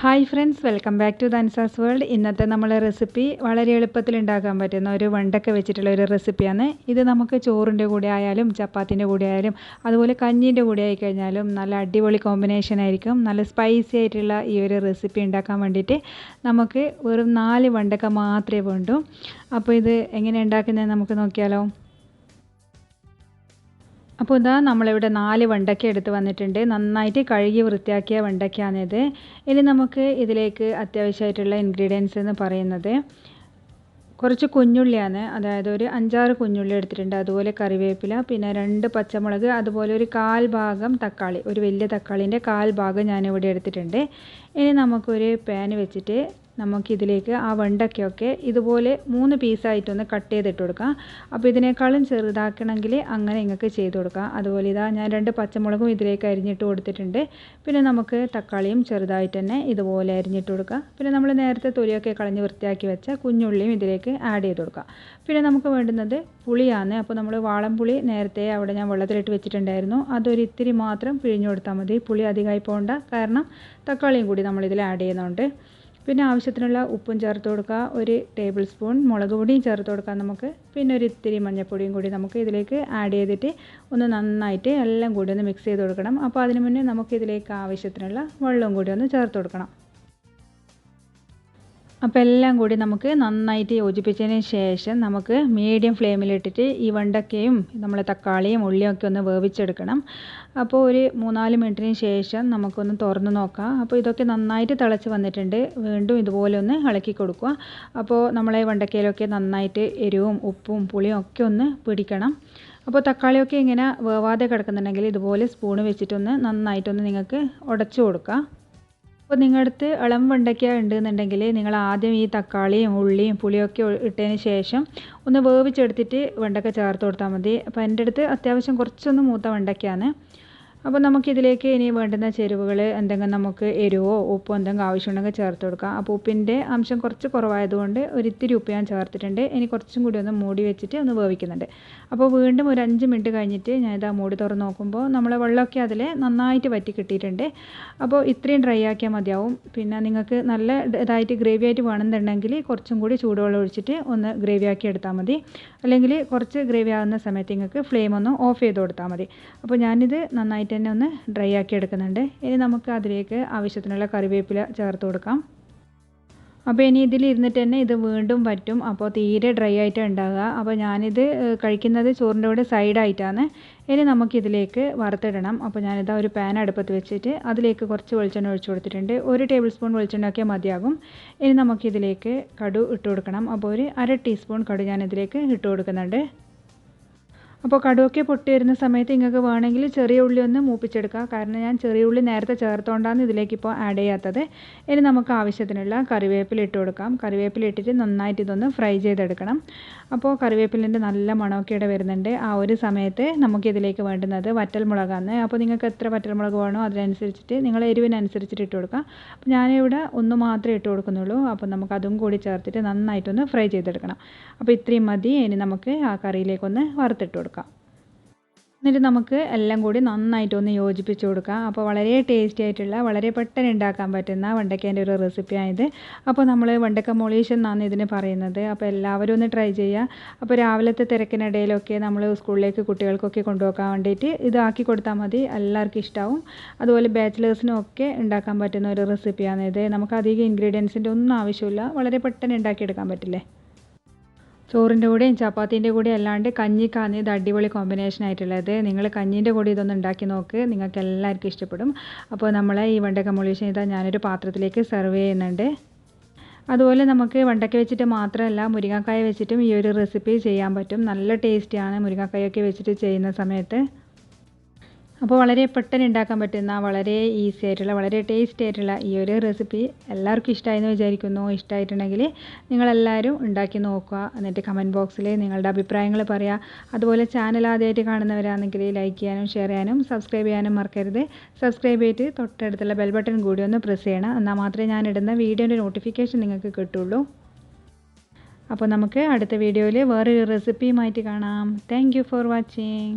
Hi friends, welcome back to ദൻസാസ് world. ഇന്നത്തെ നമ്മളെ റെസിപ്പി വളരെ എളുപ്പത്തിൽ ഉണ്ടാക്കാൻ പറ്റുന്ന ഒരു വെണ്ടക്ക വെച്ചിട്ടുള്ള ഒരു റെസിപ്പിയാണ്. ഇത് നമുക്ക് ചോറിൻ്റെ കൂടെ ആയാലും ചപ്പാത്തിൻ്റെ കൂടെ ആയാലും അതുപോലെ കഞ്ഞീൻ്റെ കൂടെ ആയി കഴിഞ്ഞാലും നല്ല അടിപൊളി കോമ്പിനേഷൻ ആയിരിക്കും. നല്ല സ്പൈസി ആയിട്ടുള്ള ഈ ഒരു റെസിപ്പി ഉണ്ടാക്കാൻ വേണ്ടിയിട്ട് നമുക്ക് വെറും 4 വെണ്ടക്ക മാത്രമേ വേണ്ടൂ. അപ്പോൾ ഇത് എങ്ങനെ ഉണ്ടാക്കുന്നത് നമുക്ക് നോക്കിയാലോ. അപ്പോൾ ഇതാ നമ്മളിവിടെ 4 വെണ്ടയ്ക്ക എടുത്ത് വന്നിട്ടുണ്ട്. നന്നായിട്ട് കഴുകി വൃത്തിയാക്കിയ വെണ്ടയ്ക്കയാണിത്. ഇനി നമുക്ക് ഇതിലേക്ക് അത്യാവശ്യമായിട്ടുള്ള ഇൻഗ്രീഡിയൻസ് എന്ന് പറയുന്നത് കുറച്ച് കുഞ്ഞുള്ളിയാണ്. അതായത് ഒരു 5-6 കുഞ്ഞുള്ളി എടുത്തിട്ടുണ്ട്. അതുപോലെ കറിവേപ്പില, പിന്നെ 2 പച്ചമുളക്, അതുപോലെ ഒരു 1/4 ഭാഗം തക്കാളി, ഒരു വലിയ തക്കാളീൻ്റെ 1/4 ഭാഗം ഞാനിവിടെ എടുത്തിട്ടുണ്ട്. ഇനി നമുക്കൊരു പാൻ വെച്ചിട്ട് നമുക്കിതിലേക്ക് ആ വെണ്ടയ്ക്കൊക്കെ ഇതുപോലെ 3 പീസായിട്ടൊന്ന് കട്ട് ചെയ്തിട്ട് കൊടുക്കാം. അപ്പോൾ ഇതിനേക്കാളും ചെറുതാക്കണമെങ്കിൽ അങ്ങനെ നിങ്ങൾക്ക് ചെയ്ത് കൊടുക്കാം. അതുപോലെ ഇതാ ഞാൻ 2 പച്ചമുളകും ഇതിലേക്ക് അരിഞ്ഞിട്ട് കൊടുത്തിട്ടുണ്ട്. പിന്നെ നമുക്ക് തക്കാളിയും ചെറുതായിട്ട് തന്നെ ഇതുപോലെ അരിഞ്ഞിട്ട് കൊടുക്കാം. പിന്നെ നമ്മൾ നേരത്തെ തൊലിയൊക്കെ കളഞ്ഞ് വൃത്തിയാക്കി വെച്ച കുഞ്ഞുള്ളിയും ഇതിലേക്ക് ആഡ് ചെയ്ത് കൊടുക്കാം. പിന്നെ നമുക്ക് വേണ്ടുന്നത് പുളിയാണ്. അപ്പോൾ നമ്മൾ വാളംപുളി നേരത്തെ അവിടെ ഞാൻ വെള്ളത്തിലിട്ട് വെച്ചിട്ടുണ്ടായിരുന്നു. അതൊരു ഇത്തിരി മാത്രം പിഴിഞ്ഞു കൊടുത്താൽ മതി. പുളി അധികമായി പോകണ്ട, കാരണം തക്കാളിയും കൂടി നമ്മളിതിൽ ആഡ് ചെയ്യുന്നുണ്ട്. പിന്നെ ആവശ്യത്തിനുള്ള ഉപ്പും ചേർത്ത് കൊടുക്കുക. 1 ടേബിൾ സ്പൂൺ മുളക് പൊടിയും ചേർത്ത് കൊടുക്കാം നമുക്ക്. പിന്നെ ഒരു ഇത്തിരി മഞ്ഞൾപ്പൊടിയും കൂടി നമുക്ക് ഇതിലേക്ക് ആഡ് ചെയ്തിട്ട് ഒന്ന് നന്നായിട്ട് എല്ലാം കൂടി ഒന്ന് മിക്സ് ചെയ്ത് കൊടുക്കണം. അപ്പോൾ അതിന് മുന്നേ നമുക്കിതിലേക്ക് ആവശ്യത്തിനുള്ള വെള്ളവും കൂടി ഒന്ന് ചേർത്ത് കൊടുക്കണം. അപ്പോൾ എല്ലാം കൂടി നമുക്ക് നന്നായിട്ട് യോജിപ്പിച്ചതിന് ശേഷം നമുക്ക് മീഡിയം ഫ്ലെയിമിലിട്ടിട്ട് ഈ വെണ്ടക്കയും നമ്മളെ തക്കാളിയും ഉള്ളിയും ഒക്കെ ഒന്ന് വേവിച്ചെടുക്കണം. അപ്പോൾ ഒരു 3-4 മിനിറ്റിന് ശേഷം നമുക്കൊന്ന് തുറന്ന് നോക്കാം. അപ്പോൾ ഇതൊക്കെ നന്നായിട്ട് തിളച്ച് വന്നിട്ടുണ്ട്. വീണ്ടും ഇതുപോലെ ഒന്ന് ഇളക്കി കൊടുക്കുക. അപ്പോൾ നമ്മളെ വെണ്ടക്കയിലൊക്കെ നന്നായിട്ട് എരിവും ഉപ്പും പുളിയും ഒക്കെ ഒന്ന് പിടിക്കണം. അപ്പോൾ തക്കാളിയൊക്കെ ഇങ്ങനെ വേവാതെ കിടക്കുന്നുണ്ടെങ്കിൽ ഇതുപോലെ സ്പൂണ് വെച്ചിട്ടൊന്ന് നന്നായിട്ടൊന്ന് നിങ്ങൾക്ക് ഉടച്ചു കൊടുക്കുക. അപ്പോൾ നിങ്ങളുടെ അടുത്ത് ഇളം വെണ്ടയ്ക്ക ഉണ്ടെന്നുണ്ടെങ്കിൽ നിങ്ങൾ ആദ്യം ഈ തക്കാളിയും ഉള്ളിയും പുളിയൊക്കെ ഇട്ടതിന് ശേഷം ഒന്ന് വേവിച്ചെടുത്തിട്ട് വെണ്ടയ്ക്ക ചേർത്ത് കൊടുത്താൽ മതി. അപ്പോൾ എൻ്റെ അടുത്ത് അത്യാവശ്യം കുറച്ചൊന്ന് മൂത്ത വെണ്ടയ്ക്കയാണ്. അപ്പോൾ നമുക്കിതിലേക്ക് ഇനി വേണ്ടുന്ന ചേരുവകൾ എന്തെങ്കിലും നമുക്ക് എരിവോ ഉപ്പോ എന്തെങ്കിലും ആവശ്യമുണ്ടെങ്കിൽ ചേർത്ത് കൊടുക്കാം. അപ്പോൾ ഉപ്പിൻ്റെ അംശം കുറച്ച് കുറവായതുകൊണ്ട് ഒരിത്തിരി ഉപ്പ് ഞാൻ ചേർത്തിട്ടുണ്ട്. ഇനി കുറച്ചും കൂടി ഒന്ന് മൂടി വെച്ചിട്ട് ഒന്ന് വേവിക്കുന്നുണ്ട്. അപ്പോൾ വീണ്ടും ഒരു 5 മിനിറ്റ് കഴിഞ്ഞിട്ട് ഞാനിതാ മൂടി തുറന്ന് നോക്കുമ്പോൾ നമ്മളെ വെള്ളമൊക്കെ അതിൽ നന്നായിട്ട് വറ്റി കിട്ടിയിട്ടുണ്ട്. അപ്പോൾ ഇത്രയും ഡ്രൈ ആക്കിയാൽ മതിയാവും. പിന്നെ നിങ്ങൾക്ക് നല്ല ഇതായിട്ട് ഗ്രേവി ആയിട്ട് വേണമെന്നുണ്ടെങ്കിൽ കുറച്ചും കൂടി ചൂടുവെള്ളം ഒഴിച്ചിട്ട് ഒന്ന് ഗ്രേവി ആക്കി എടുത്താൽ മതി. അല്ലെങ്കിൽ കുറച്ച് ഗ്രേവി ആകുന്ന സമയത്ത് നിങ്ങൾക്ക് ഫ്ലെയിം ഒന്ന് ഓഫ് ചെയ്ത് കൊടുത്താൽ മതി. അപ്പോൾ ഞാനിത് നന്നായിട്ട് തന്നെ ഒന്ന് ഡ്രൈ ആക്കി എടുക്കുന്നുണ്ട്. ഇനി നമുക്ക് അതിലേക്ക് ആവശ്യത്തിനുള്ള കറിവേപ്പില ചേർത്ത് കൊടുക്കാം. അപ്പോൾ ഇനി ഇതിലിരുന്നിട്ട് തന്നെ ഇത് വീണ്ടും പറ്റും. അപ്പോൾ തീരെ ഡ്രൈ ആയിട്ട് ഉണ്ടാകുക. അപ്പോൾ ഞാനിത് കഴിക്കുന്നത് ചോറിൻ്റെ കൂടെ സൈഡായിട്ടാണ്. ഇനി നമുക്കിതിലേക്ക് വറുത്തിടണം. അപ്പോൾ ഞാനിതാ ഒരു പാൻ അടുപ്പത്ത് വെച്ചിട്ട് അതിലേക്ക് കുറച്ച് വെളിച്ചെണ്ണ ഒഴിച്ചു കൊടുത്തിട്ടുണ്ട്. 1 ടേബിൾ സ്പൂൺ വെളിച്ചെണ്ണയൊക്കെ മതിയാകും. ഇനി നമുക്കിതിലേക്ക് കടു ഇട്ട് കൊടുക്കണം. അപ്പോൾ ഒരു 1/2 ടീസ്പൂൺ കടു ഞാനിതിലേക്ക് ഇട്ട് കൊടുക്കുന്നുണ്ട്. അപ്പോൾ കടുവൊക്കെ പൊട്ടി വരുന്ന സമയത്ത് നിങ്ങൾക്ക് വേണമെങ്കിൽ ചെറിയ ഉള്ളി ഒന്ന് മൂപ്പിച്ചെടുക്കാം. കാരണം ഞാൻ ചെറിയ ഉള്ളി നേരത്തെ ചേർത്തുകൊണ്ടാണ് ഇതിലേക്ക് ഇപ്പോൾ ആഡ് ചെയ്യാത്തത്. ഇനി നമുക്ക് ആവശ്യത്തിനുള്ള കറിവേപ്പില ഇട്ട് കൊടുക്കാം. കറിവേപ്പില ഇട്ടിട്ട് നന്നായിട്ട് ഇതൊന്ന് ഫ്രൈ ചെയ്തെടുക്കണം. അപ്പോൾ കറിവേപ്പിലിൻ്റെ നല്ല മണമൊക്കെ ഇവിടെ വരുന്നുണ്ട്. ആ ഒരു സമയത്ത് നമുക്കിതിലേക്ക് വേണ്ടുന്നത് വറ്റൽമുളകാണ്. അപ്പോൾ നിങ്ങൾക്ക് എത്ര വറ്റൽമുളക് വേണോ അതിനനുസരിച്ചിട്ട് നിങ്ങൾ എരിവിനനുസരിച്ചിട്ട് ഇട്ട് കൊടുക്കാം. അപ്പോൾ ഞാനിവിടെ 1 മാത്രമേ ഇട്ട് കൊടുക്കുന്നുള്ളൂ. അപ്പോൾ നമുക്ക് അതും കൂടി ചേർത്തിട്ട് നന്നായിട്ടൊന്ന് ഫ്രൈ ചെയ്തെടുക്കണം. അപ്പോൾ ഇത്രയും മതി. ഇനി നമുക്ക് ആ കറിയിലേക്കൊന്ന് വറുത്തിട്ട് കൊടുക്കാം. എന്നിട്ട് നമുക്ക് എല്ലാം കൂടി നന്നായിട്ടൊന്ന് യോജിപ്പിച്ച് കൊടുക്കാം. അപ്പോൾ വളരെ ടേസ്റ്റി ആയിട്ടുള്ള വളരെ പെട്ടെന്ന് ഉണ്ടാക്കാൻ പറ്റുന്ന വെണ്ടയ്ക്കേൻ്റെ ഒരു റെസിപ്പിയാണിത്. അപ്പോൾ നമ്മൾ വെണ്ടക്ക മൊളീഷൻ എന്നാണ് ഇതിന് പറയുന്നത്. അപ്പോൾ എല്ലാവരും ഒന്ന് ട്രൈ ചെയ്യുക. അപ്പോൾ രാവിലത്തെ തിരക്കിനിടയിലൊക്കെ നമ്മൾ സ്കൂളിലേക്ക് കുട്ടികൾക്കൊക്കെ കൊണ്ടുപോകാൻ വേണ്ടിയിട്ട് ഇതാക്കി കൊടുത്താൽ മതി. എല്ലാവർക്കും ഇഷ്ടമാവും. അതുപോലെ ബാച്ചിലേഴ്സിനും ഒക്കെ ഉണ്ടാക്കാൻ പറ്റുന്ന ഒരു റെസിപ്പിയാണിത്. നമുക്ക് അധികം ഇൻഗ്രീഡിയൻസിൻ്റെ ഒന്നും ആവശ്യമില്ല. വളരെ പെട്ടെന്ന് ഉണ്ടാക്കിയെടുക്കാൻ പറ്റില്ലേ. ചോറിൻ്റെ കൂടെയും ചപ്പാത്തീൻ്റെ കൂടെയും അല്ലാണ്ട് കഞ്ഞിക്കാണ് ഇത് അടിപൊളി കോമ്പിനേഷൻ ആയിട്ടുള്ളത്. നിങ്ങൾ കഞ്ഞീൻ്റെ കൂടെ ഇതൊന്ന് ഉണ്ടാക്കി നോക്ക്, നിങ്ങൾക്ക് എല്ലാവർക്കും ഇഷ്ടപ്പെടും. അപ്പോൾ നമ്മൾ ഈ വെണ്ടക്ക മൊളീഷൻ ഇതാ ഞാനൊരു പാത്രത്തിലേക്ക് സെർവ് ചെയ്യുന്നുണ്ട്. അതുപോലെ നമുക്ക് വെണ്ടയ്ക്ക വെച്ചിട്ട് മാത്രമല്ല മുരിങ്ങക്കായ വെച്ചിട്ടും ഈ ഒരു റെസിപ്പി ചെയ്യാൻ പറ്റും. നല്ല ടേസ്റ്റിയാണ് മുരിങ്ങക്കായൊക്കെ വെച്ചിട്ട് ചെയ്യുന്ന സമയത്ത്. അപ്പോൾ വളരെ പെട്ടെന്ന് ഉണ്ടാക്കാൻ പറ്റുന്ന വളരെ ഈസി ആയിട്ടുള്ള വളരെ ടേസ്റ്റി ആയിട്ടുള്ള ഈ ഒരു റെസിപ്പി എല്ലാവർക്കും ഇഷ്ടമായെന്ന് വിചാരിക്കുന്നു. ഇഷ്ടമായിട്ടുണ്ടെങ്കിൽ നിങ്ങളെല്ലാവരും ഉണ്ടാക്കി നോക്കുക. എന്നിട്ട് കമൻറ്റ് ബോക്സിൽ നിങ്ങളുടെ അഭിപ്രായങ്ങൾ പറയുക. അതുപോലെ ചാനൽ ആദ്യമായിട്ട് കാണുന്നവരാണെങ്കിൽ ലൈക്ക് ചെയ്യാനും ഷെയർ ചെയ്യാനും സബ്സ്ക്രൈബ് ചെയ്യാനും മറക്കരുത്. സബ്സ്ക്രൈബ് ചെയ്തിട്ട് തൊട്ടടുത്തുള്ള ബെൽ ബട്ടൺ കൂടി ഒന്ന് പ്രസ് ചെയ്യണം. എന്നാൽ മാത്രമേ ഞാൻ ഇടുന്ന വീഡിയോൻ്റെ നോട്ടിഫിക്കേഷൻ നിങ്ങൾക്ക് കിട്ടുള്ളൂ. അപ്പോൾ നമുക്ക് അടുത്ത വീഡിയോയിൽ വേറൊരു റെസിപ്പിയുമായിട്ട് കാണാം. Thank you for watching.